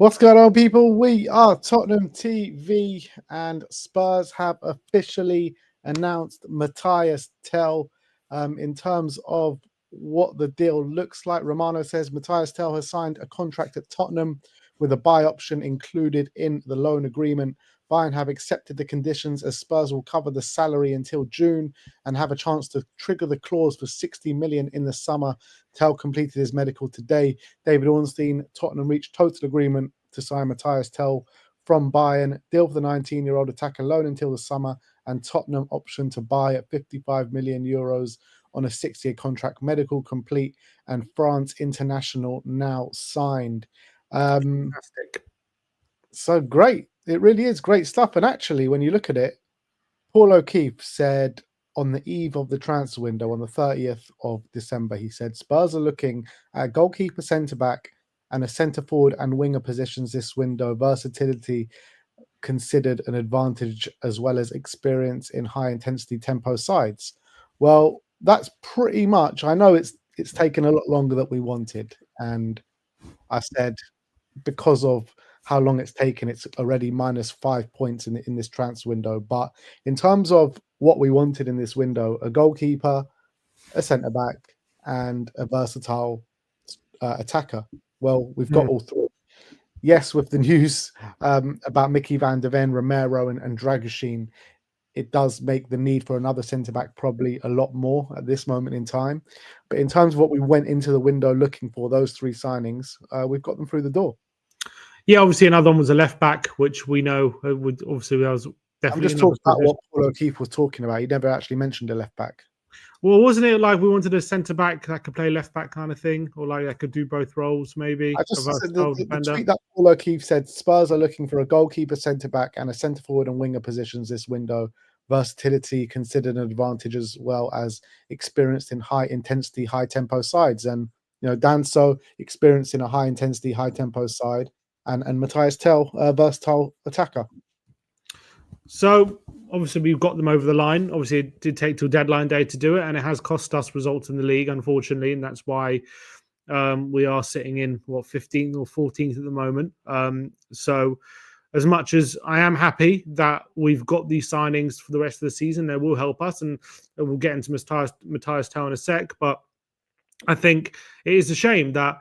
What's going on, people? We are Tottenham TV, and Spurs have officially announced Mathys Tel. In terms of what the deal looks like, Romano says Mathys Tel has signed a contract at Tottenham with a buy option included in the loan agreement. Bayern have accepted the conditions as Spurs will cover the salary until June and have a chance to trigger the clause for 60 million in the summer. Tel completed his medical today. David Ornstein, Tottenham reached total agreement to sign Mathys Tel from Bayern. Deal for the 19-year-old attacker loan until the summer, and Tottenham option to buy at 55 million euros on a 6-year contract. Medical complete, and France international now signed. Fantastic. So great. It really is great stuff. And actually, when you look at it, Paul O'Keefe said on the eve of the transfer window on the 30th of December, he said Spurs are looking at goalkeeper, centre-back and a centre-forward and winger positions this window. Versatility considered an advantage, as well as experience in high-intensity tempo sides. Well, that's pretty much, I know it's taken a lot longer than we wanted. And I said, because of how long it's taken, it's already minus 5 points in this transfer window. But in terms of what we wanted in this window, a goalkeeper, a centre back, and a versatile attacker, well, we've got all three. Yes, with the news about Mickey van der Ven, Romero, and Dragoshin, it does make the need for another centre back probably a lot more at this moment in time. But in terms of what we went into the window looking for, those three signings, we've got them through the door. Yeah, obviously another one was a left back, which we know would obviously that was definitely. I'm just talking about what Paul O'Keefe was talking about. He never actually mentioned a left back. Well, wasn't it like we wanted a centre back that could play left back kind of thing, or like that could do both roles? Maybe I just said the tweet that Paul O'Keefe said Spurs are looking for a goalkeeper, centre back, and a centre forward and winger positions this window. Versatility considered an advantage, as well as experienced in high intensity, high tempo sides. And Danso experienced in a high intensity, high tempo side, and Mathys Tel, versatile attacker. So obviously we've got them over the line. Obviously it did take till deadline day to do it, and it has cost us results in the league, unfortunately, and that's why we are sitting in 15th or 14th at the moment. So as much as I am happy that we've got these signings for the rest of the season, they will help us, and we'll get into Mathys Tel in a sec. But I think it is a shame that,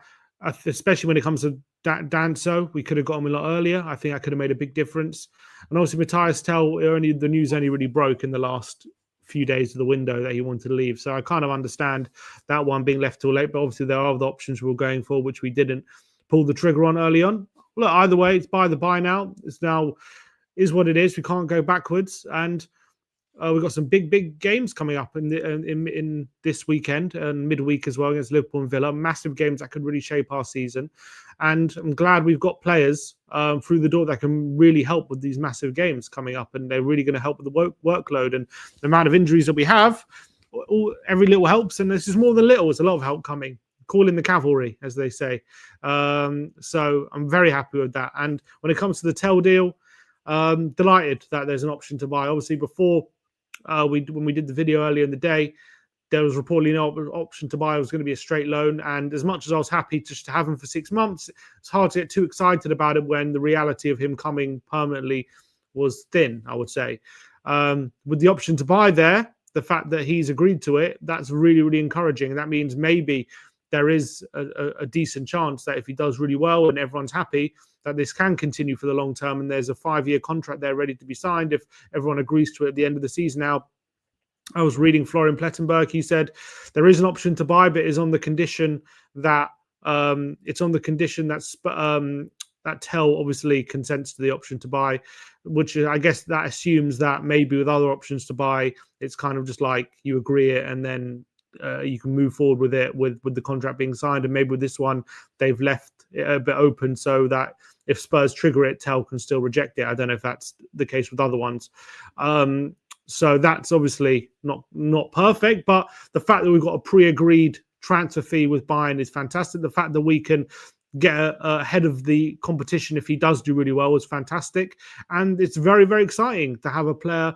especially when it comes to Danso, we could have got him a lot earlier. I think that could have made a big difference. And obviously Mathys Tel, the news only really broke in the last few days of the window that he wanted to leave. So I kind of understand that one being left too late. But obviously there are other options we were going for, which we didn't pull the trigger on early on. Look, either way, it's by the by now. It's now is what it is. We can't go backwards. And we've got some big games coming up in this weekend and midweek as well against Liverpool and Villa. Massive games that could really shape our season. And I'm glad we've got players through the door that can really help with these massive games coming up. And they're really going to help with the workload and the amount of injuries that we have. Every little helps. And this is more than little. It's a lot of help coming. Call in the cavalry, as they say. So I'm very happy with that. And when it comes to the Tel deal, delighted that there's an option to buy. Obviously, before when we did the video earlier in the day, there was reportedly no option to buy. It was going to be a straight loan. And as much as I was happy just to have him for 6 months, it's hard to get too excited about it when the reality of him coming permanently was thin, I would say. With the option to buy there, the fact that he's agreed to it, that's really, really encouraging. And that means maybe there is a decent chance that if he does really well and everyone's happy, that this can continue for the long term. And there's a 5-year contract there ready to be signed if everyone agrees to it at the end of the season. Now, I was reading Florian Plettenberg. He said there is an option to buy, but is on the condition that that Tel obviously consents to the option to buy, which I guess that assumes that maybe with other options to buy, it's kind of just like you agree it and then you can move forward with it with the contract being signed. And maybe with this one, they've left it a bit open so that if Spurs trigger it, Tel can still reject it. I don't know if that's the case with other ones. So that's obviously not perfect, but the fact that we've got a pre-agreed transfer fee with Bayern is fantastic. The fact that we can get ahead of the competition if he does do really well is fantastic. And it's very, very exciting to have a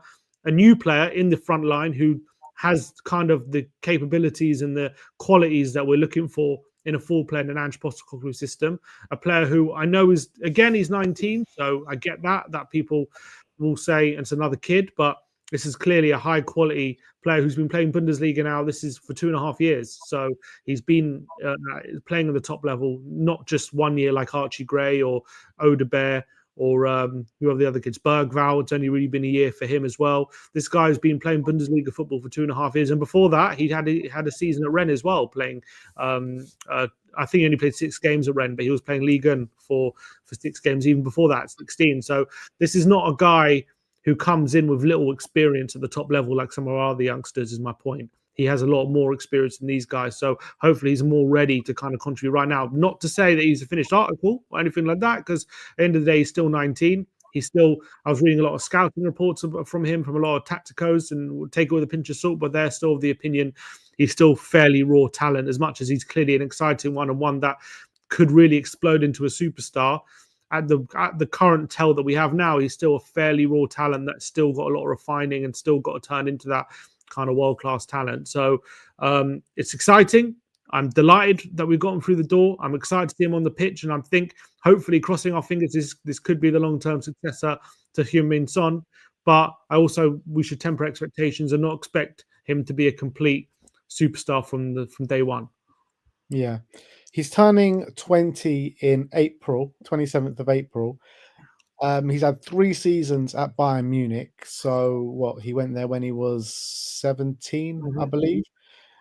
new player in the front line who has kind of the capabilities and the qualities that we're looking for in a full-playing and Ange Postecoglou system. A player who I know is, again, he's 19, so I get that people will say it's another kid, but this is clearly a high-quality player who's been playing Bundesliga now. This is for 2.5 years, so he's been playing at the top level, not just 1 year like Archie Gray or Odebear or who are the other kids? Bergvall. It's only really been a year for him as well. This guy's been playing Bundesliga football for 2.5 years, and before that, he had a season at Rennes as well, playing. I think he only played 6 games at Rennes, but he was playing Ligue 1 for 6 games even before that, 16. So this is not a guy who comes in with little experience at the top level like some of our other youngsters, is my point. He has a lot more experience than these guys. So hopefully he's more ready to kind of contribute right now. Not to say that he's a finished article or anything like that, because at the end of the day, he's still 19. I was reading a lot of scouting reports from him, from a lot of tacticos, and we'll take it with a pinch of salt, but they're still of the opinion he's still fairly raw talent, as much as he's clearly an exciting one and one that could really explode into a superstar. At the current Tel that we have now, he's still a fairly raw talent that's still got a lot of refining and still got to turn into that kind of world-class talent. So it's exciting. I'm delighted that we've got him through the door. I'm excited to see him on the pitch, and I think hopefully, crossing our fingers, this could be the long-term successor to Heung-min Son. But we should temper expectations and not expect him to be a complete superstar from day one. Yeah, he's turning 20 in April, 27th of April. He's had 3 seasons at Bayern Munich. So he went there when he was 17, I believe.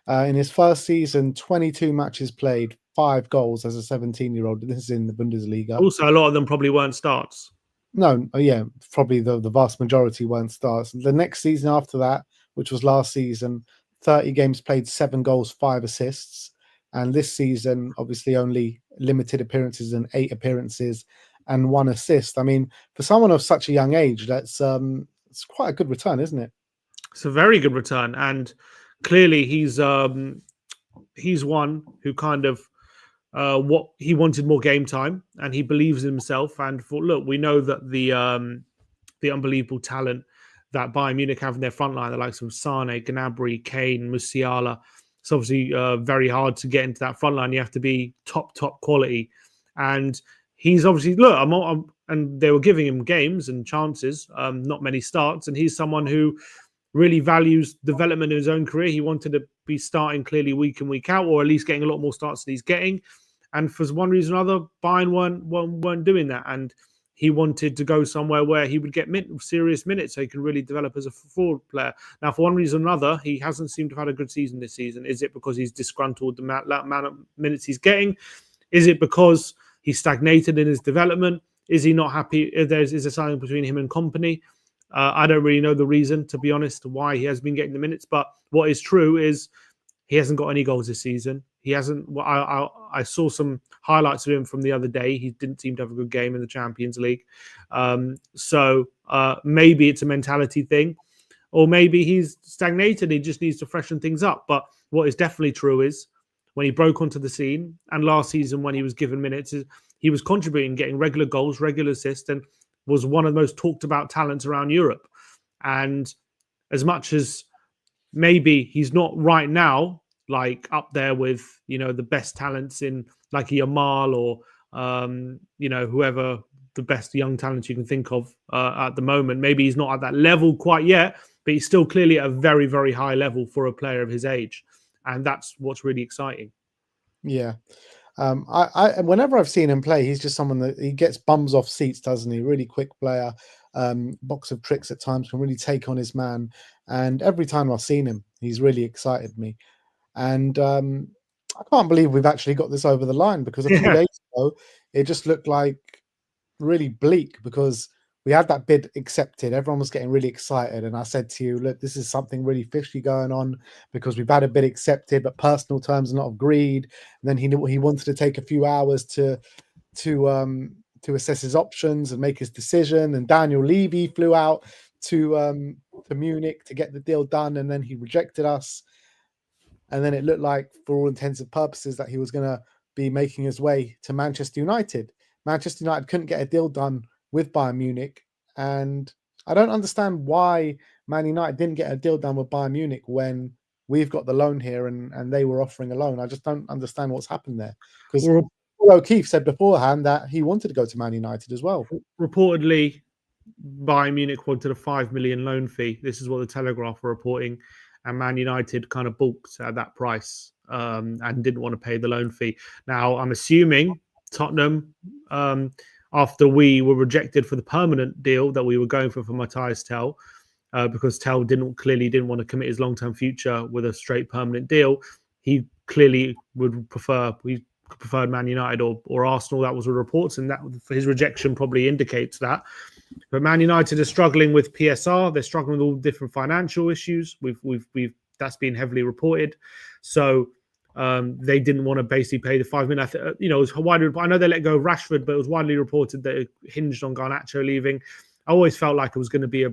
In his first season, 22 matches played, 5 goals as a 17-year-old. This is in the Bundesliga. Also, a lot of them probably weren't starts. No, yeah, probably the vast majority weren't starts. The next season after that, which was last season, 30 games played, 7 goals, 5 assists. And this season, obviously, only limited appearances and 8 appearances and 1 assist. I mean, for someone of such a young age, it's quite a good return, isn't it? It's a very good return, and clearly he's one who kind of what he wanted more game time, and he believes in himself. And look, we know that the unbelievable talent that Bayern Munich have in their front line, the likes of Sane, Gnabry, Kane, Musiala. It's obviously very hard to get into that front line. You have to be top quality, and he's obviously and they were giving him games and chances, not many starts, and he's someone who really values development in his own career. He wanted to be starting clearly week in, week out, or at least getting a lot more starts than he's getting. And for one reason or another, Bayern weren't doing that. And he wanted to go somewhere where he would get serious minutes so he can really develop as a forward player. Now, for one reason or another, he hasn't seemed to have had a good season this season. Is it because he's disgruntled the amount of minutes he's getting? Is it because he's stagnated in his development? Is he not happy? Is there something between him and company? I don't really know the reason, to be honest, why he has been getting the minutes. But what is true is he hasn't got any goals this season. He hasn't. I saw some highlights of him from the other day. He didn't seem to have a good game in the Champions League. So maybe it's a mentality thing, or maybe he's stagnated. He just needs to freshen things up. But what is definitely true is when he broke onto the scene, and last season when he was given minutes, he was contributing, getting regular goals, regular assists, and was one of the most talked about talents around Europe. And as much as maybe he's not right now, like up there with, the best talents in like Yamal or, whoever the best young talents you can think of at the moment. Maybe he's not at that level quite yet, but he's still clearly at a very, very high level for a player of his age. And that's what's really exciting. Yeah. I whenever I've seen him play, he's just someone that he gets bums off seats, doesn't he? Really quick player, box of tricks at times, can really take on his man. And every time I've seen him, he's really excited me. And I can't believe we've actually got this over the line, because a few days ago, it just looked like really bleak, because we had that bid accepted. Everyone was getting really excited. And I said to you, look, this is something really fishy going on, because we've had a bid accepted, but personal terms are not agreed. And then he wanted to take a few hours to assess his options and make his decision. And Daniel Levy flew out to Munich to get the deal done. And then he rejected us. And then it looked like, for all intents and purposes, that he was going to be making his way to Manchester United. Manchester United couldn't get a deal done with Bayern Munich, and I don't understand why Man United didn't get a deal done with Bayern Munich when we've got the loan here, and they were offering a loan. I just don't understand what's happened there, because Well, Paul O'Keefe said beforehand that he wanted to go to Man United as well. reportedly, Bayern Munich wanted a 5 million loan fee. This is what the Telegraph were reporting, and Man United kind of balked at that price and didn't want to pay the loan fee. Now, I'm assuming Tottenham, after we were rejected for the permanent deal that we were going for Mathys Tel, because Tel clearly didn't want to commit his long-term future with a straight permanent deal. He clearly would preferred Man United or Arsenal. That was the reports, and that his rejection probably indicates that. But Man United are struggling with PSR. They're struggling with all different financial issues. We've that's been heavily reported. So they didn't want to basically pay the 5 million. It was widely. I know they let go of Rashford, but it was widely reported that it hinged on Garnacho leaving. I always felt like it was going to be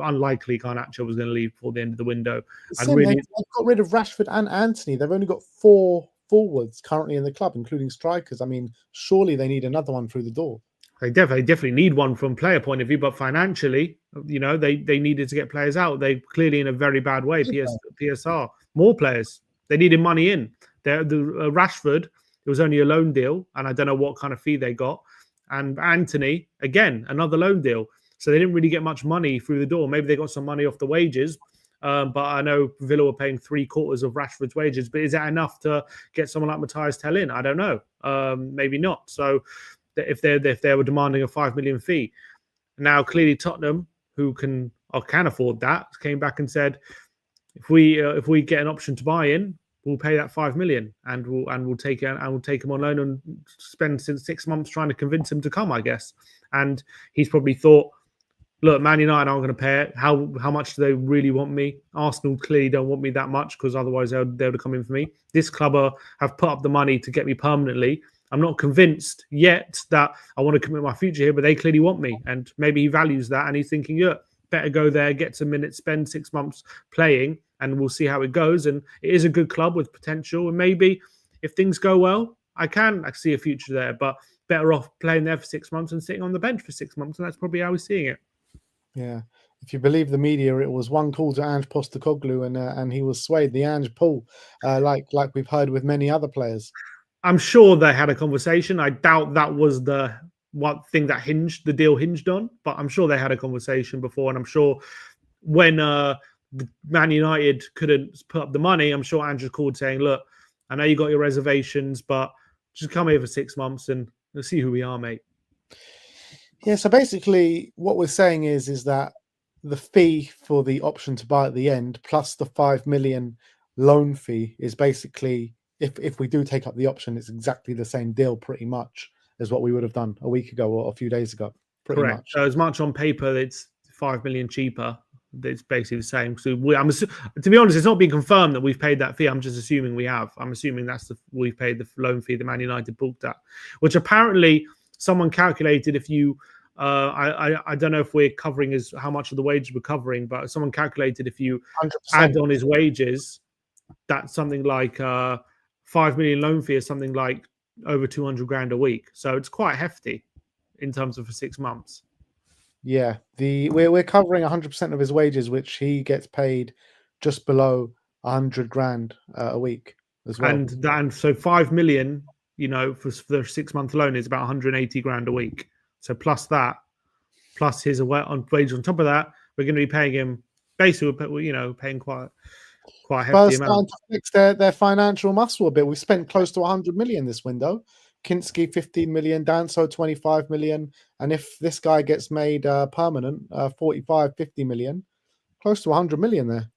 unlikely Garnacho was going to leave before the end of the window. And really, they've got rid of Rashford and Antony. They've only got 4 forwards currently in the club, including strikers. I mean, surely they need another one through the door. They definitely need one from player point of view, but financially, they needed to get players out. They clearly in a very bad way. PSR, more players. They needed money in. The Rashford, it was only a loan deal, and I don't know what kind of fee they got. And Antony, again, another loan deal. So they didn't really get much money through the door. Maybe they got some money off the wages, but I know Villa were paying 3/4 of Rashford's wages. But is that enough to get someone like Mathys Tel in? I don't know. Maybe not. So if they were demanding a 5 million fee, now clearly Tottenham, who can afford that, came back and said, if we get an option to buy in, we'll pay that 5 million, and we'll take him on loan and spend 6 months trying to convince him to come, I guess. And he's probably thought, look, Man United aren't going to pay it. How much do they really want me? Arsenal clearly don't want me that much, because otherwise they would come in for me. This club have put up the money to get me permanently. I'm not convinced yet that I want to commit my future here, but they clearly want me, and maybe he values that, and he's thinking, yeah, better go there, get some minutes, spend 6 months playing, and we'll see how it goes. And it is a good club with potential, and maybe if things go well, I see a future there, but better off playing there for 6 months and sitting on the bench for 6 months, and that's probably how we're seeing it. Yeah. If you believe the media, it was one call to Ange Postecoglou, and he was swayed. The Ange pull, like we've heard with many other players. I'm sure they had a conversation. I doubt that was the one thing that the deal hinged on, but I'm sure they had a conversation before. And I'm sure when Man United couldn't put up the money, I'm sure Andrew called saying, look, I know you got your reservations, but just come here for 6 months and we'll see who we are, mate. Yeah, so basically what we're saying is that the fee for the option to buy at the end, plus the 5 million loan fee, is basically, if we do take up the option, it's exactly the same deal pretty much as what we would have done a week ago or a few days ago. Pretty Correct. much. So as much on paper, it's 5 million cheaper. It's basically the same. So to be honest, it's not been confirmed that we've paid that fee. I'm just assuming we have. I'm assuming we've paid the loan fee that Man United booked at, which apparently someone calculated. If you, I don't know if we're covering how much of the wages we're covering, but someone calculated if you 100%. add on his wages, that's something like 5 million loan fee is something like over 200 grand a week. So it's quite hefty in terms of for 6 months. Yeah, we're covering 100% of his wages, which he gets paid just below 100 grand a week as well. And so 5 million, for the 6 month loan is about 180 grand a week. So plus that, plus his wage on top of that, we're going to be paying him basically, paying quite a hefty amount. To fix their financial muscle a bit. We've spent close to 100 million this window. Kinski 15 million, Danso 25 million, and if this guy gets made permanent, 45, 50 million, close to 100 million there.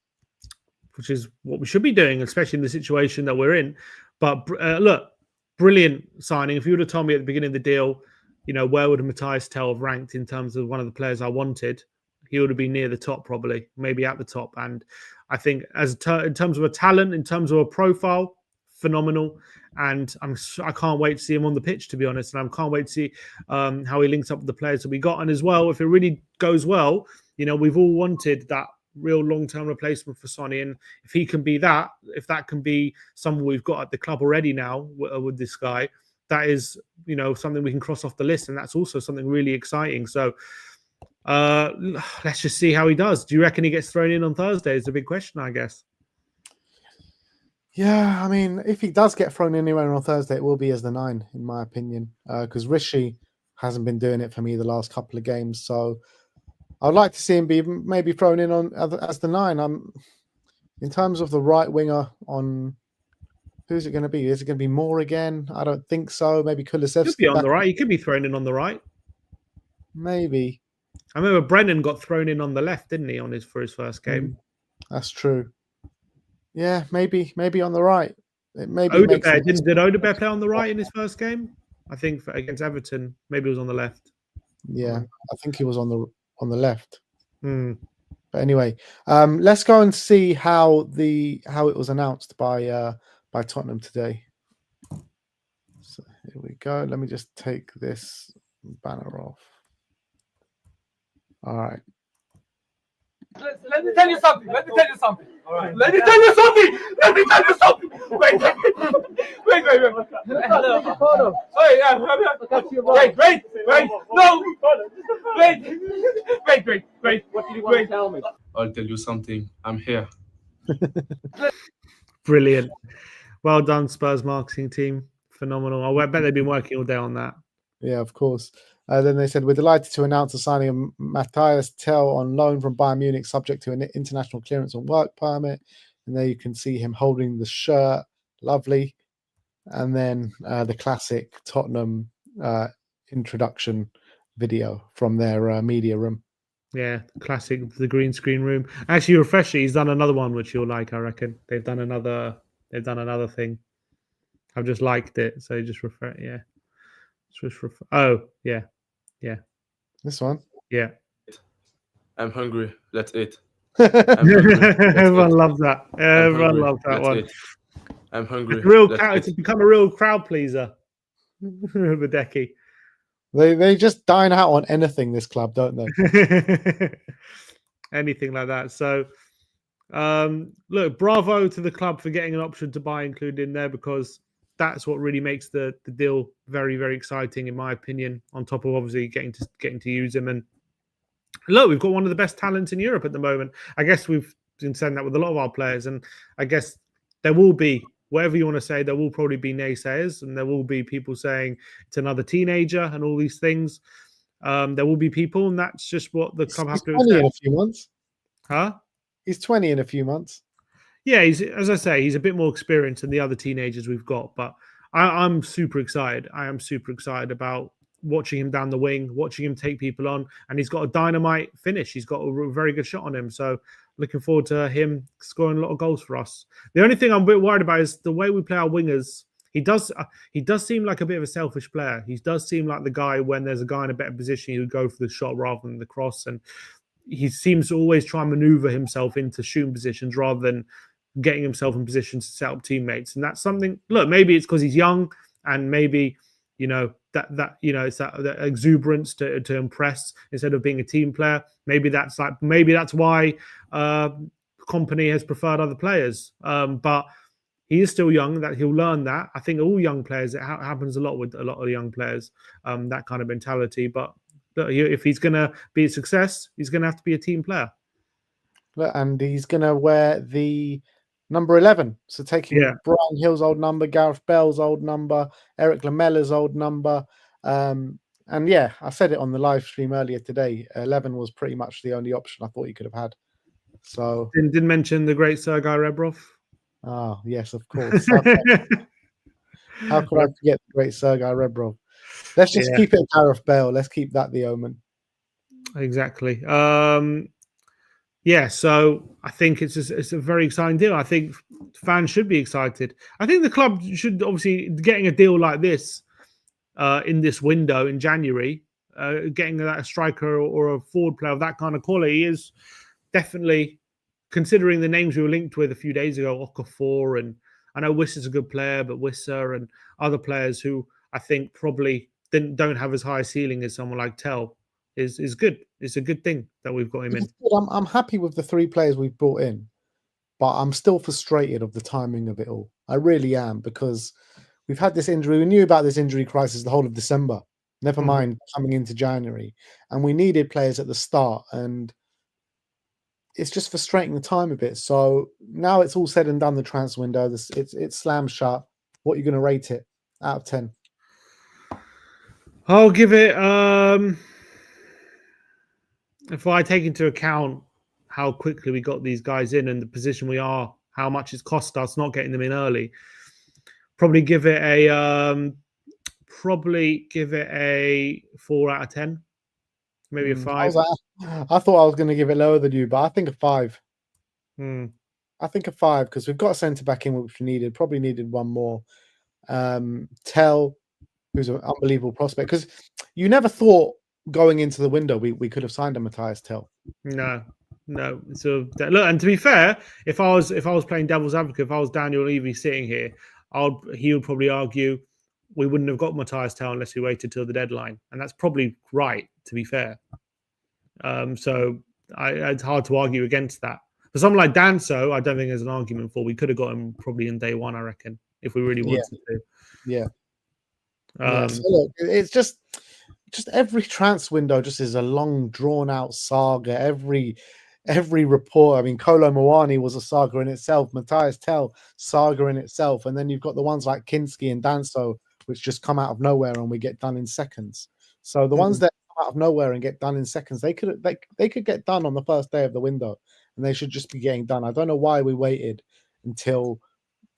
Which is what we should be doing, especially in the situation that we're in. But look, brilliant signing. If you would have told me at the beginning of the deal, where would Mathys Tel have ranked in terms of one of the players I wanted, he would have been near the top, probably, maybe at the top. And I think in terms of a talent, in terms of a profile, phenomenal. And I can't wait to see him on the pitch, to be honest. And I can't wait to see how he links up with the players that we got. And as well, if it really goes well, we've all wanted that real long-term replacement for Sonny. And if he can be that, if that can be someone we've got at the club already now with this guy, that is, something we can cross off the list. And that's also something really exciting. So let's just see how he does. Do you reckon he gets thrown in on Thursday? Is the big question, I guess. Yeah, I mean, if he does get thrown anywhere on Thursday, it will be as the 9, in my opinion, because Rishi hasn't been doing it for me the last couple of games. So I'd like to see him be maybe thrown in on as the 9. In terms of the right winger on who's it going to be? Is it going to be Moore again? I don't think so. Maybe Could be Kulusevski on back. the right. He could be thrown in on the right. Maybe. I remember Brennan got thrown in on the left, didn't he, for his first game? That's true. Yeah, maybe on the right. Maybe it makes Odegaard, did Odegaard play on the right in his first game? I think against Everton, maybe it was on the left. Yeah, I think he was on the left. Hmm. But anyway, let's go and see how it was announced by Tottenham today. So here we go. Let me just take this banner off. All right. Let me tell you something. Let me tell you something. All right. Let me tell you something. Let me tell you something. Wait. Sorry, wait. No. Wait. What do you want to tell me? I'll tell you something. I'm here. Brilliant. Well done, Spurs marketing team. Phenomenal. I bet they've been working all day on that. Yeah, of course. Then they said, we're delighted to announce the signing of Mathys Tel on loan from Bayern Munich, subject to an international clearance and work permit. And there you can see him holding the shirt. Lovely. And then the classic Tottenham introduction video from their media room. Yeah, classic, the green screen room. Actually, refreshing. He's done another one which you'll like, I reckon. They've done another thing. I've just liked it, so just refresh. Yeah. Oh, yeah. This one. Yeah. I'm hungry. Let's eat. Everyone loves that. Everyone loves that one. I'm hungry. It's become a real crowd pleaser. Badeki. They just dine out on anything, this club, don't they? Anything like that. So, look, bravo to the club for getting an option to buy included in there, because that's what really makes the deal very, very exciting, in my opinion. On top of obviously getting to use him, and look, we've got one of the best talents in Europe at the moment. I guess we've been saying that with a lot of our players, and I guess there will be, whatever you want to say, there will probably be naysayers, and there will be people saying it's another teenager and all these things. There will be people, and that's just what the club have to accept. He's 20 in a few months. Huh? He's 20 in a few months. Yeah, as I say, he's a bit more experienced than the other teenagers we've got. But I'm super excited. I am super excited about watching him down the wing, watching him take people on, and he's got a dynamite finish. He's got a very good shot on him. So looking forward to him scoring a lot of goals for us. The only thing I'm a bit worried about is the way we play our wingers. He does seem like a bit of a selfish player. He does seem like the guy, when there's a guy in a better position, he would go for the shot rather than the cross. And he seems to always try and maneuver himself into shooting positions rather than getting himself in positions to set up teammates. And that's something, look, maybe it's because he's young, and maybe, it's that exuberance to impress instead of being a team player. Maybe that's why Kompany has preferred other players. But he is still young, that he'll learn that. I think all young players, it happens a lot with a lot of young players, that kind of mentality. But look, if he's going to be a success, he's going to have to be a team player. And he's going to wear the number 11. So taking Brian Hill's old number, Gareth Bell's old number, Eric Lamella's old number. And yeah, I said it on the live stream earlier today. 11 was pretty much the only option I thought he could have had. So didn't mention the great Sergei Rebrov. Oh, yes, of course. How could I forget the great Sergei Rebrov? Let's just keep it Gareth Bale. Let's keep that the omen. Exactly. So I think it's a very exciting deal. I think fans should be excited. I think the club should, obviously, getting a deal like this in this window in January, getting a striker or a forward player of that kind of quality is definitely, considering the names we were linked with a few days ago, Okafor, and I know Wissa's a good player, but Wissa and other players who I think probably don't have as high a ceiling as someone like Tel is good. It's a good thing that we've got him in. I'm happy with the 3 players we've brought in, but I'm still frustrated of the timing of it all. I really am, because we've had this injury. We knew about this injury crisis the whole of December, never mind coming into January, and we needed players at the start. And it's just frustrating the time a bit. So now it's all said and done. The transfer window, it's slammed shut. What are you going to rate it out of 10? I'll give it. If I take into account how quickly we got these guys in and the position we are, how much it's cost us not getting them in early, probably give it a 4 out of 10, maybe a 5. I thought I was going to give it lower than you, but I think a 5. Hmm. I think a 5 because we've got a centre back in which we needed. Probably needed one more. Tel, who's an unbelievable prospect, because you never thought going into the window we could have signed a Mathys Tel. No. So look, and to be fair, if I was playing devil's advocate, if I was Daniel Levy sitting here, he would probably argue we wouldn't have got Mathys Tel unless we waited till the deadline, and that's probably right. To be fair, so it's hard to argue against that. For someone like Danso, I don't think there's an argument for. We could have got him probably in day one, I reckon, if we really wanted to. Yeah. So look, it's just every transfer window just is a long, drawn out saga. Every report. I mean, Kolo Muani was a saga in itself. Mathys Tel, saga in itself. And then you've got the ones like Kinski and Danso, which just come out of nowhere and we get done in seconds. So the ones that come out of nowhere and get done in seconds, they could get done on the first day of the window, and they should just be getting done. I don't know why we waited until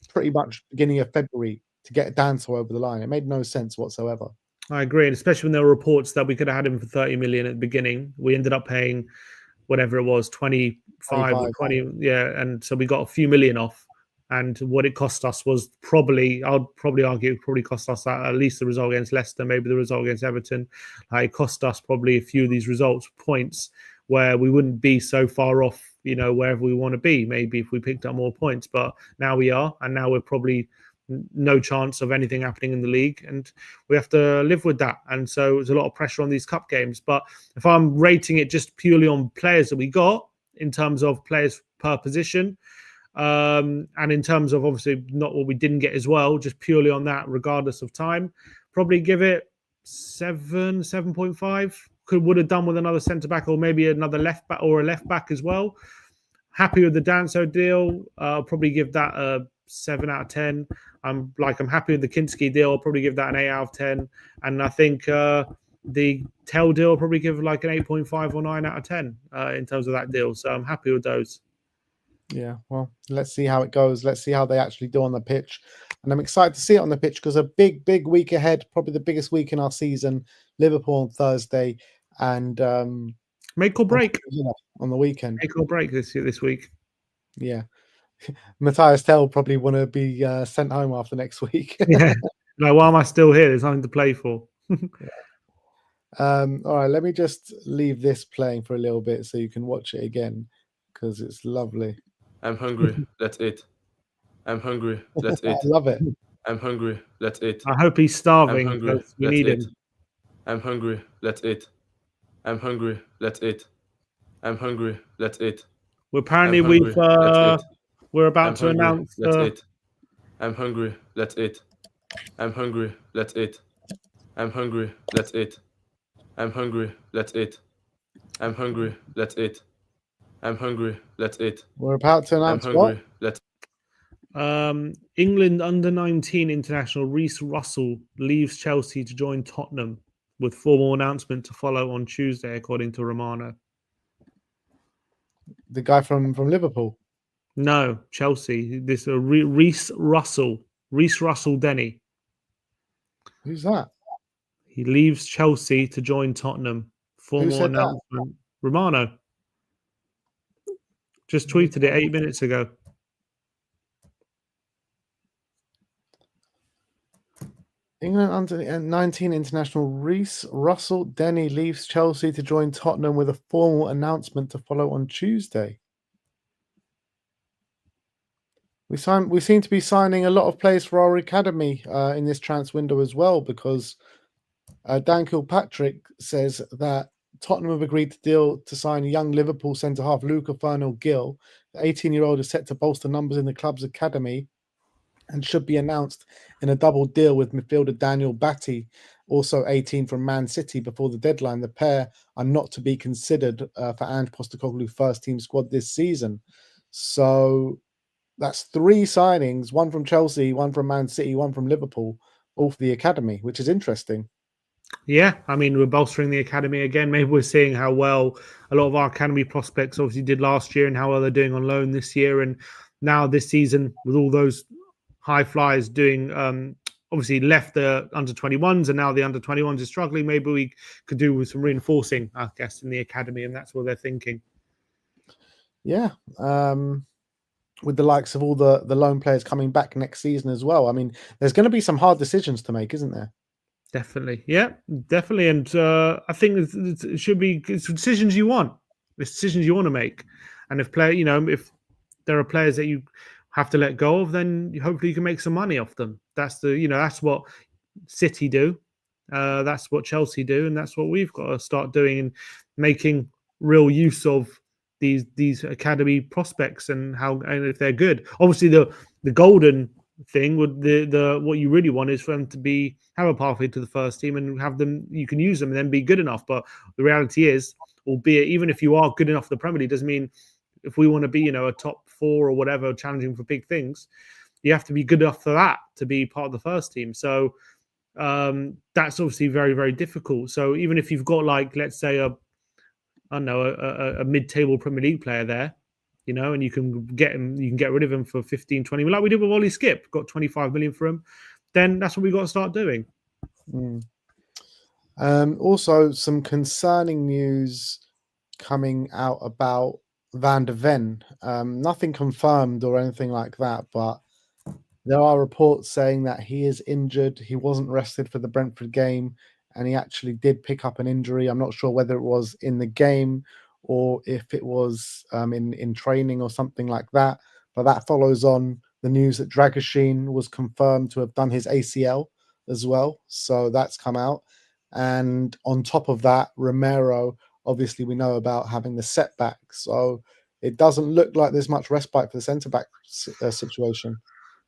pretty much beginning of February to get Danso over the line. It made no sense whatsoever. I agree, and especially when there were reports that we could have had him for 30 million at the beginning. We ended up paying whatever it was, 25 or 20, and so we got a few million off. And what it cost us was I'd probably argue it probably cost us at least the result against Leicester, maybe the result against Everton. It cost us probably a few of these results points where we wouldn't be so far off, wherever we want to be, maybe if we picked up more points. But now we are, and now we're probably no chance of anything happening in the league, and we have to live with that. And so there's a lot of pressure on these cup games. But if I'm rating it just purely on players that we got in terms of players per position, and in terms of obviously not what we didn't get as well, just purely on that, regardless of time, probably give it 7.5. Would have done with another centre back or maybe another left back or a left back as well. Happy with the Danso deal. I'll probably give that a 7 out of 10. I'm happy with the Kinski deal. I'll probably give that an 8 out of 10. And I think the Tel deal I'll probably give like an 8.5 or 9 out of 10 in terms of that deal. So I'm happy with those. Yeah, well, let's see how it goes. Let's see how they actually do on the pitch. And I'm excited to see it on the pitch because a big, big week ahead, probably the biggest week in our season. Liverpool on Thursday and make or break on the weekend. Make or break this week. Yeah. Mathys Tel probably want to be sent home after next week. Yeah. No, why am I still here? There's nothing to play for. All right, let me just leave this playing for a little bit so you can watch it again because it's lovely. I'm hungry. Let's eat. I'm hungry. Let's eat. I love it. I'm hungry. Let's eat. I hope he's starving. I'm hungry. We Let's need eat. him. I'm hungry. Let's eat. I'm hungry. Let's eat. I'm hungry. Let's eat. Well, apparently we're about to announce. Let's eat. I'm hungry. Let's eat. I'm hungry. Let's eat. I'm hungry. Let's eat. I'm hungry. Let's eat. I'm hungry. Let's eat. I'm hungry. Let's eat. We're about to announce I'm hungry. what? England under-19 international Reece Russell leaves Chelsea to join Tottenham, with formal announcement to follow on Tuesday, according to Romano. The guy from Liverpool? No, Chelsea. This Reece Russell Denny. Who's that? He leaves Chelsea to join Tottenham. Formal announcement. That? Romano. Just tweeted it 8 minutes ago. England under 19 international Reece Russell Denny leaves Chelsea to join Tottenham with a formal announcement to follow on Tuesday. We seem to be signing a lot of players for our academy in this transfer window as well, because Dan Kilpatrick says that Tottenham have agreed to sign young Liverpool centre-half Luca Fernal-Gill. The 18-year-old is set to bolster numbers in the club's academy and should be announced in a double deal with midfielder Daniel Batty. Also 18 from Man City before the deadline. The pair are not to be considered for Ange Postecoglou first team squad this season. So that's 3 signings, one from Chelsea, one from Man City, one from Liverpool, all for the academy, which is interesting. Yeah, I mean, we're bolstering the academy again. Maybe we're seeing how well a lot of our academy prospects obviously did last year and how well they're doing on loan this year. And now this season, with all those high flyers doing, obviously left the under 21s and now the under 21s are struggling. Maybe we could do with some reinforcing, I guess, in the academy. And that's what they're thinking. Yeah. With the likes of all the loan players coming back next season as well. I mean, there's going to be some hard decisions to make, isn't there? Definitely. Yeah, definitely. And I think it should be it's decisions you want. It's decisions you want to make. And if if there are players that you have to let go of, then hopefully you can make some money off them. That's that's what City do. That's what Chelsea do, and that's what we've got to start doing and making real use of these academy prospects and if they're good. Obviously, the golden thing would the what you really want is for them to have a pathway to the first team and have them, you can use them and then be good enough. But the reality is, albeit even if you are good enough for the Premier League, doesn't mean if we want to be a top 4 or whatever, challenging for big things, you have to be good enough for that to be part of the first team. So that's obviously very, very difficult. So even if you've got, like, let's say a mid-table Premier League player there, and you can get him, you can get rid of him for 15, 20 million, like we did with Ollie Skip, got 25 million for him, then that's what we've got to start doing. Also, some concerning news coming out about Van de Ven. Nothing confirmed or anything like that, but there are reports saying that he is injured. He wasn't rested for the Brentford game, and he actually did pick up an injury. I'm not sure whether it was in the game or if it was in training or something like that. But that follows on the news that Dragusin was confirmed to have done his ACL as well. So that's come out. And on top of that, Romero, obviously we know about having the setback. So it doesn't look like there's much respite for the centre-back situation.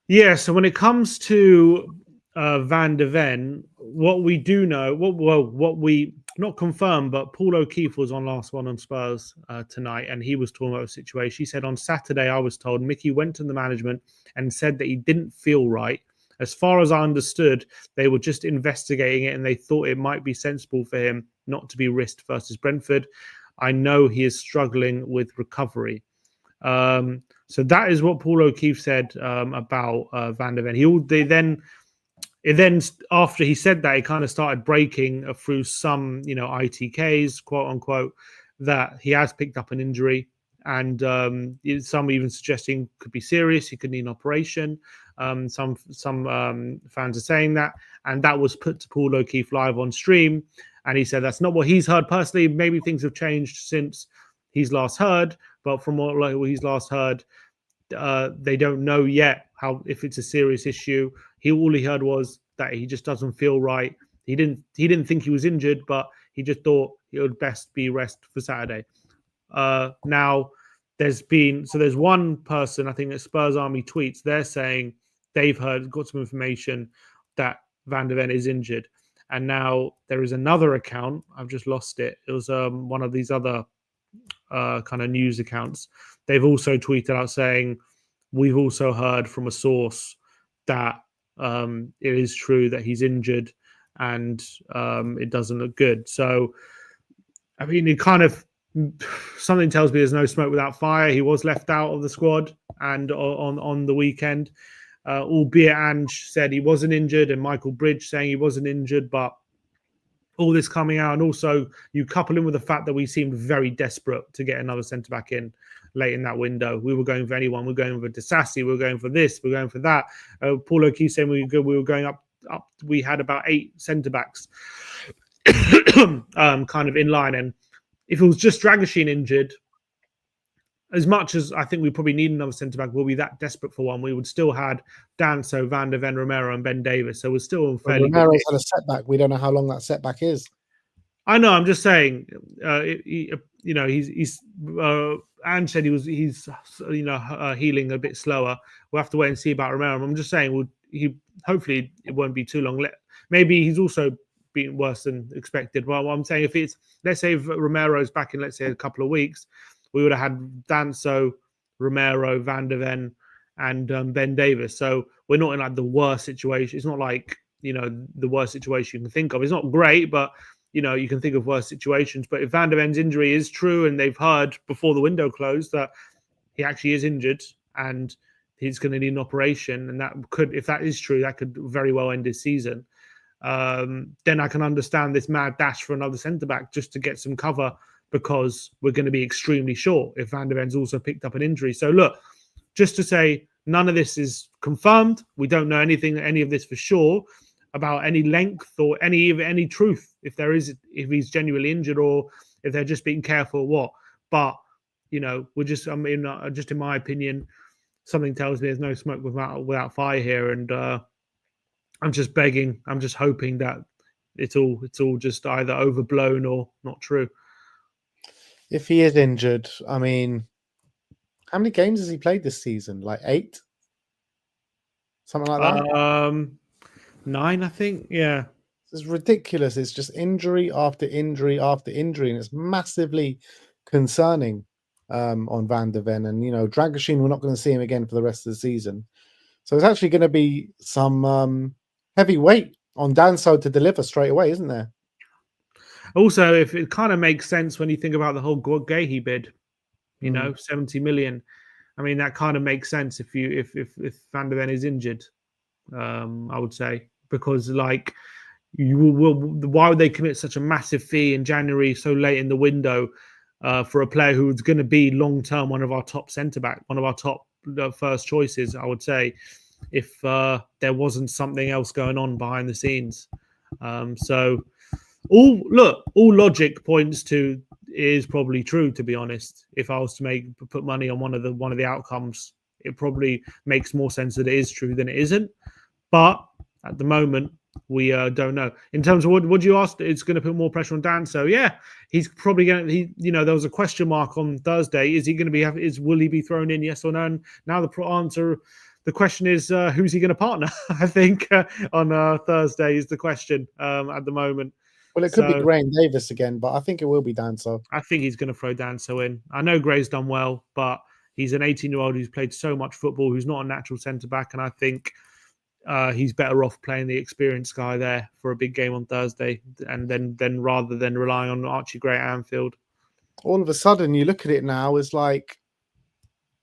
Yeah, so when it comes to Van de Ven, what we do know, what we not confirmed, but Paul O'Keefe was on Last One on Spurs tonight, and he was talking about the situation. He said, on Saturday, I was told Mickey went to the management and said that he didn't feel right. As far as I understood, they were just investigating it and they thought it might be sensible for him not to be risked versus Brentford. I know he is struggling with recovery. So that is what Paul O'Keefe said about Van de Ven. Then after he said that, he kind of started breaking through some, ITKs, quote unquote, that he has picked up an injury, and some even suggesting could be serious. He could need an operation. Some fans are saying that, and that was put to Paul O'Keefe live on stream, and he said that's not what he's heard personally. Maybe things have changed since he's last heard, but from what he's last heard, they don't know yet if it's a serious issue. All he heard was that he just doesn't feel right. He didn't think he was injured, but he just thought it would best be rest for Saturday. Now there's one person, I think, that Spurs Army tweets. They're saying they've got some information that Van de Ven is injured, and now there is another account. I've just lost it. It was one of these other kind of news accounts. They've also tweeted out saying, we've also heard from a source that it is true that he's injured and it doesn't look good. So, I mean, it kind of, something tells me there's no smoke without fire. He was left out of the squad and on the weekend, albeit Ange said he wasn't injured and Michael Bridge saying he wasn't injured, but all this coming out, and also you couple in with the fact that we seemed very desperate to get another centre-back in late in that window. We were going for anyone. We were going for Disassi. We were going for this. We were going for that. Paul O'Keefe saying we were going up. We had about 8 centre-backs kind of in line. And if it was just Dragusin injured, as much as I think we probably need another centre-back, we'll be that desperate for one, we would still had Danso, Van de Ven, Romero and Ben Davis. So we're still fairly good. Romero's had a setback. We don't know how long that setback is. I know. I'm just saying, he's Ange said he's healing a bit slower. We'll have to wait and see about Romero. I'm just saying, hopefully it won't be too long. Maybe he's also been worse than expected. Well, what I'm saying, let's say if Romero's back in, let's say, a couple of weeks, we would have had Danso, Romero, Van der Ven, and Ben Davis. So we're not in like the worst situation. It's not like, the worst situation you can think of. It's not great, but you can think of worse situations. But if Van der Ven's injury is true, and they've heard before the window closed that he actually is injured and he's going to need an operation, and that could, if that is true, that could very well end his season. Then I can understand this mad dash for another centre back just to get some cover, because we're going to be extremely short if Van der Ven's also picked up an injury. So look, just to say, none of this is confirmed. We don't know any of this for sure about any length or any truth, if he's genuinely injured or if they're just being careful or what. But just in my opinion, something tells me there's no smoke without fire here, and I'm just hoping that it's all just either overblown or not true. If he is injured, I mean, how many games has he played this season? Like 8? Something like that? 9, I think. Yeah. It's ridiculous. It's just injury after injury after injury, and it's massively concerning on Van der Ven. And, Dragoshin, we're not going to see him again for the rest of the season. So it's actually going to be some heavy weight on Danso to deliver straight away, isn't there? Also, if it kind of makes sense when you think about the whole Guehi bid, 70 million. I mean, that kind of makes sense if Van der Ven is injured. I would say, because why would they commit such a massive fee in January so late in the window for a player who's going to be long term one of our top centre back, one of our top first choices? I would say, if there wasn't something else going on behind the scenes. So all logic points to is probably true, to be honest. If I was to put money on one of the outcomes, it probably makes more sense that it is true than it isn't. But at the moment, we don't know. In terms of what you asked, it's going to put more pressure on Dan. So yeah, he's probably going to. There was a question mark on Thursday. Is he going to be? Will he be thrown in? Yes or no? And now the question is, who's he going to partner? I think on Thursday is the question at the moment. Well, it could be Gray and Davis again, but I think it will be Danso. I think he's going to throw Danso in. I know Gray's done well, but he's an 18-year-old who's played so much football, who's not a natural centre-back, and I think he's better off playing the experienced guy there for a big game on Thursday, and then rather than relying on Archie Gray at Anfield. All of a sudden, you look at it now, it's like,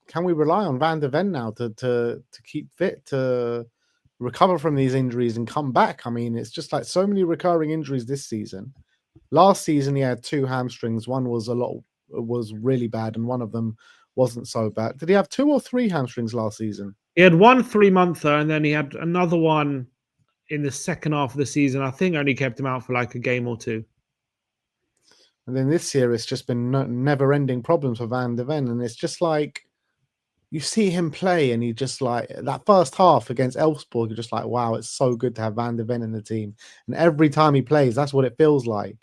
can we rely on Van der Ven now to keep fit, to recover from these injuries and come back? I mean, it's just like so many recurring injuries this season. Last season, he had 2 hamstrings. One was really bad, and one of them wasn't so bad. Did he have 2 or 3 hamstrings last season? He had one 3-monther, and then he had another one in the second half of the season. I think only kept him out for like a game or 2. And then this year, it's just been never-ending problems for Van der Ven, and it's just like, you see him play, and he just like that first half against Elfsborg, you're just like, wow, it's so good to have Van der Ven in the team. And every time he plays, that's what it feels like.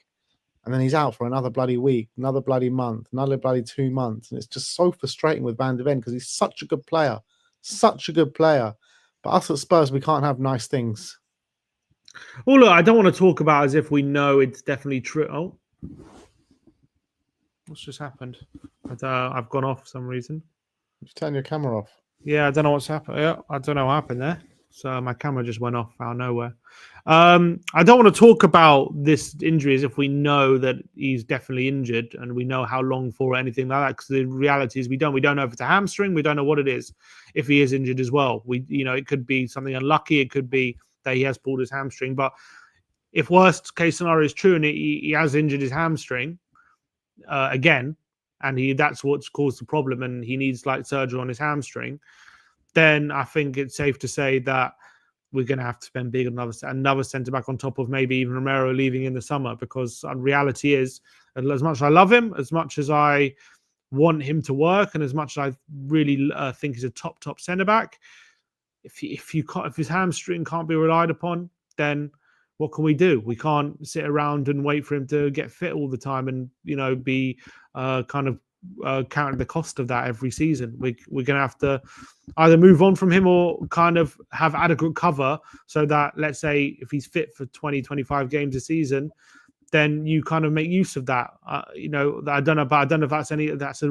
And then he's out for another bloody week, another bloody month, another bloody 2 months. And it's just so frustrating with Van der Ven because he's such a good player. Such a good player. But us at Spurs, we can't have nice things. Well, look, I don't want to talk about as if we know it's definitely true. Oh, what's just happened? I've gone off for some reason. Just turn your camera off. Yeah, I don't know what's happened. Yeah, I don't know what happened there. So my camera just went off out of nowhere. I don't want to talk about this injury as if we know that he's definitely injured and we know how long for or anything like that. Because the reality is we don't know if it's a hamstring. We don't know what it is. If he is injured as well, it could be something unlucky. It could be that he has pulled his hamstring. But if worst case scenario is true and he has injured his hamstring again, and that's what's caused the problem, and he needs like surgery on his hamstring, then I think it's safe to say that we're going to have to spend big on another centre back on top of maybe even Romero leaving in the summer. Because the reality is, as much as I love him, as much as I want him to work, and as much as I really think he's a top centre back, if his hamstring can't be relied upon, then what can we do? We can't sit around and wait for him to get fit all the time and be kind of counting the cost of that every season. We're going to have to either move on from him or kind of have adequate cover so that, let's say, if he's fit for 20, 25 games a season, then you kind of make use of that. I don't know, but I don't know if that's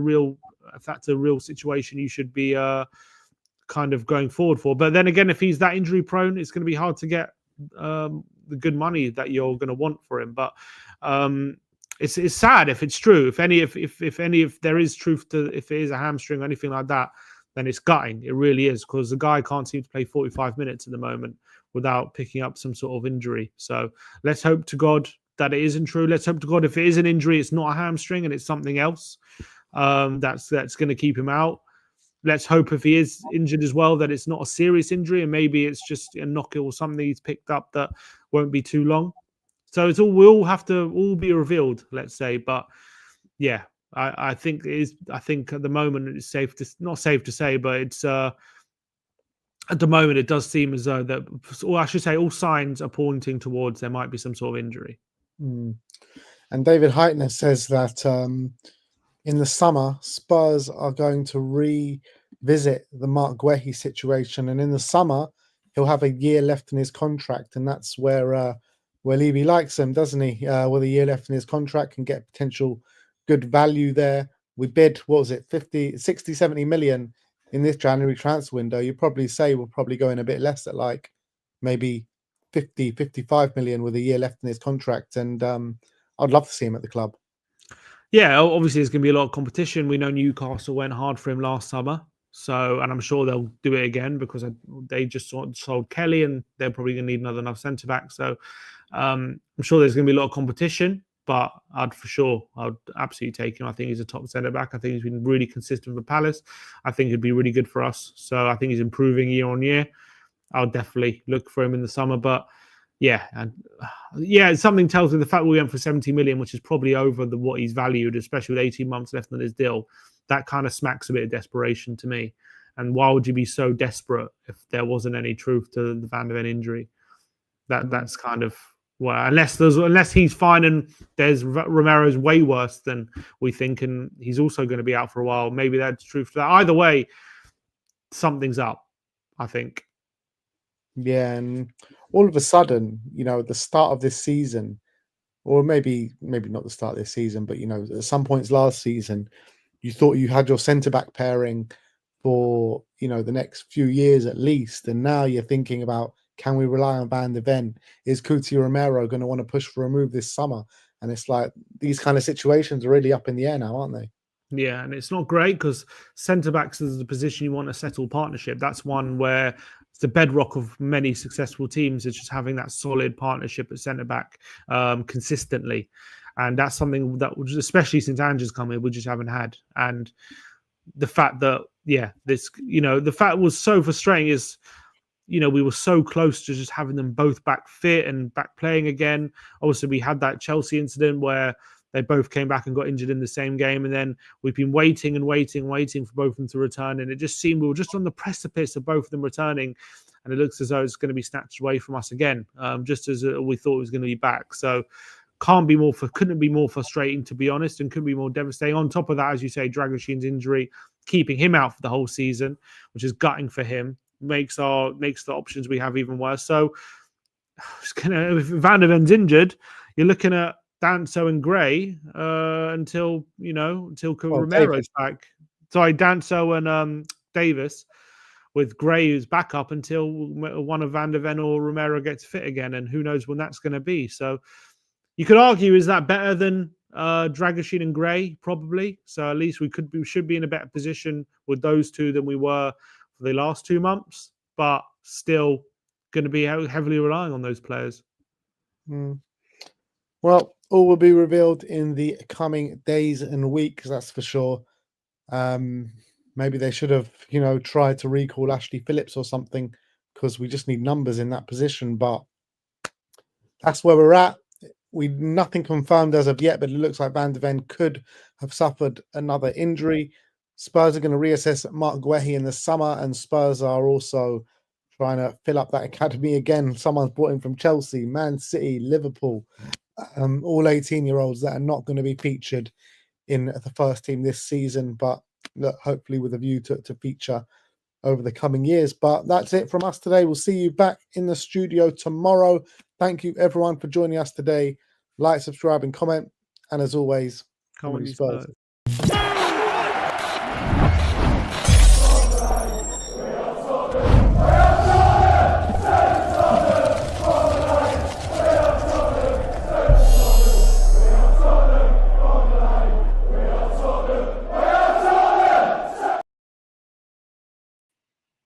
a real situation you should be kind of going forward for. But then again, if he's that injury prone, it's going to be hard to get the good money that you're going to want for him. But it's sad if it's true. If there is truth to, if it is a hamstring or anything like that, then it's gutting. It really is, because the guy can't seem to play 45 minutes at the moment without picking up some sort of injury. So let's hope to God that it isn't true. Let's hope to God if it is an injury, it's not a hamstring and it's something else that's going to keep him out. Let's hope if he is injured as well that it's not a serious injury and maybe it's just a knock or something he's picked up that won't be too long. So it's all will have to all be revealed, let's say. But yeah, I think it is. I think at the moment it's not safe to say, but it's at the moment it does seem as though that, or I should say, all signs are pointing towards there might be some sort of injury. And David Heitner says that in the summer, Spurs are going to revisit the Mark Guehi situation, and in the summer he'll have a year left in his contract, and that's where Levy likes him, doesn't he? With a year left in his contract, can get potential good value there. We bid, what was it, 50, 60, 70 million in this January transfer window. You'd probably say we'll probably go in a bit less at like maybe 50, 55 million with a year left in his contract. And I'd love to see him at the club. Yeah, obviously there's going to be a lot of competition. We know Newcastle went hard for him last summer. So, and I'm sure they'll do it again because they just sold Kelly and they're probably going to need another centre-back. So I'm sure there's going to be a lot of competition, but I'd absolutely take him. I think he's a top centre-back. I think he's been really consistent with Palace. I think he'd be really good for us. So I think he's improving year on year. I'll definitely look for him in the summer. But yeah, something tells me the fact we went for 70 million, which is probably over what he's valued, especially with 18 months left on his deal, that kind of smacks a bit of desperation to me. And why would you be so desperate if there wasn't any truth to the Van de Ven injury? That's kind of, well, unless he's fine and there's Romero's way worse than we think, and he's also going to be out for a while. Maybe that's truth to that. Either way, something's up, I think. Yeah, and all of a sudden, at the start of this season, or maybe not the start of this season, but at some points last season, you thought you had your centre-back pairing for the next few years at least, and now you're thinking about, can we rely on Van de Ven? Is Cuti Romero going to want to push for a move this summer? And it's like these kind of situations are really up in the air now, aren't they? Yeah, and it's not great because centre-backs is the position you want a settled partnership. That's one where it's the bedrock of many successful teams, is just having that solid partnership at centre-back consistently. And that's something that, especially since Ange's come in, we just haven't had. And the fact that, the fact was so frustrating is, we were so close to just having them both back fit and back playing again. Obviously, we had that Chelsea incident where they both came back and got injured in the same game. And then we've been waiting for both of them to return. And it just seemed we were just on the precipice of both of them returning. And it looks as though it's going to be snatched away from us again, just as we thought it was going to be back. So couldn't be more frustrating, to be honest, and couldn't be more devastating. On top of that, as you say, Dragoshin's injury, keeping him out for the whole season, which is gutting for him, makes the options we have even worse. So if Van de Ven's injured, you're looking at Danso and Gray until Romero's back. Sorry, Danso and Davis, with Gray who's back up until one of Van de Ven or Romero gets fit again, and who knows when that's going to be. So you could argue, is that better than Dragoshin and Gray? Probably. So at least we should be in a better position with those two than we were for the last 2 months, but still going to be heavily relying on those players. Well, all will be revealed in the coming days and weeks, that's for sure. Maybe they should have, tried to recall Ashley Phillips or something, because we just need numbers in that position. But that's where we're at. Nothing confirmed as of yet, but it looks like Van de Ven could have suffered another injury. Spurs are going to reassess Mark Guehi in the summer, and Spurs are also trying to fill up that academy again. Someone's brought in from Chelsea, Man City, Liverpool, all 18-year-olds that are not going to be featured in the first team this season, but look, hopefully with a view to feature over the coming years. But that's it from us today. We'll see you back in the studio tomorrow. Thank you everyone for joining us today. Like, subscribe and comment. And as always, Come on, you Spurs. Spurs.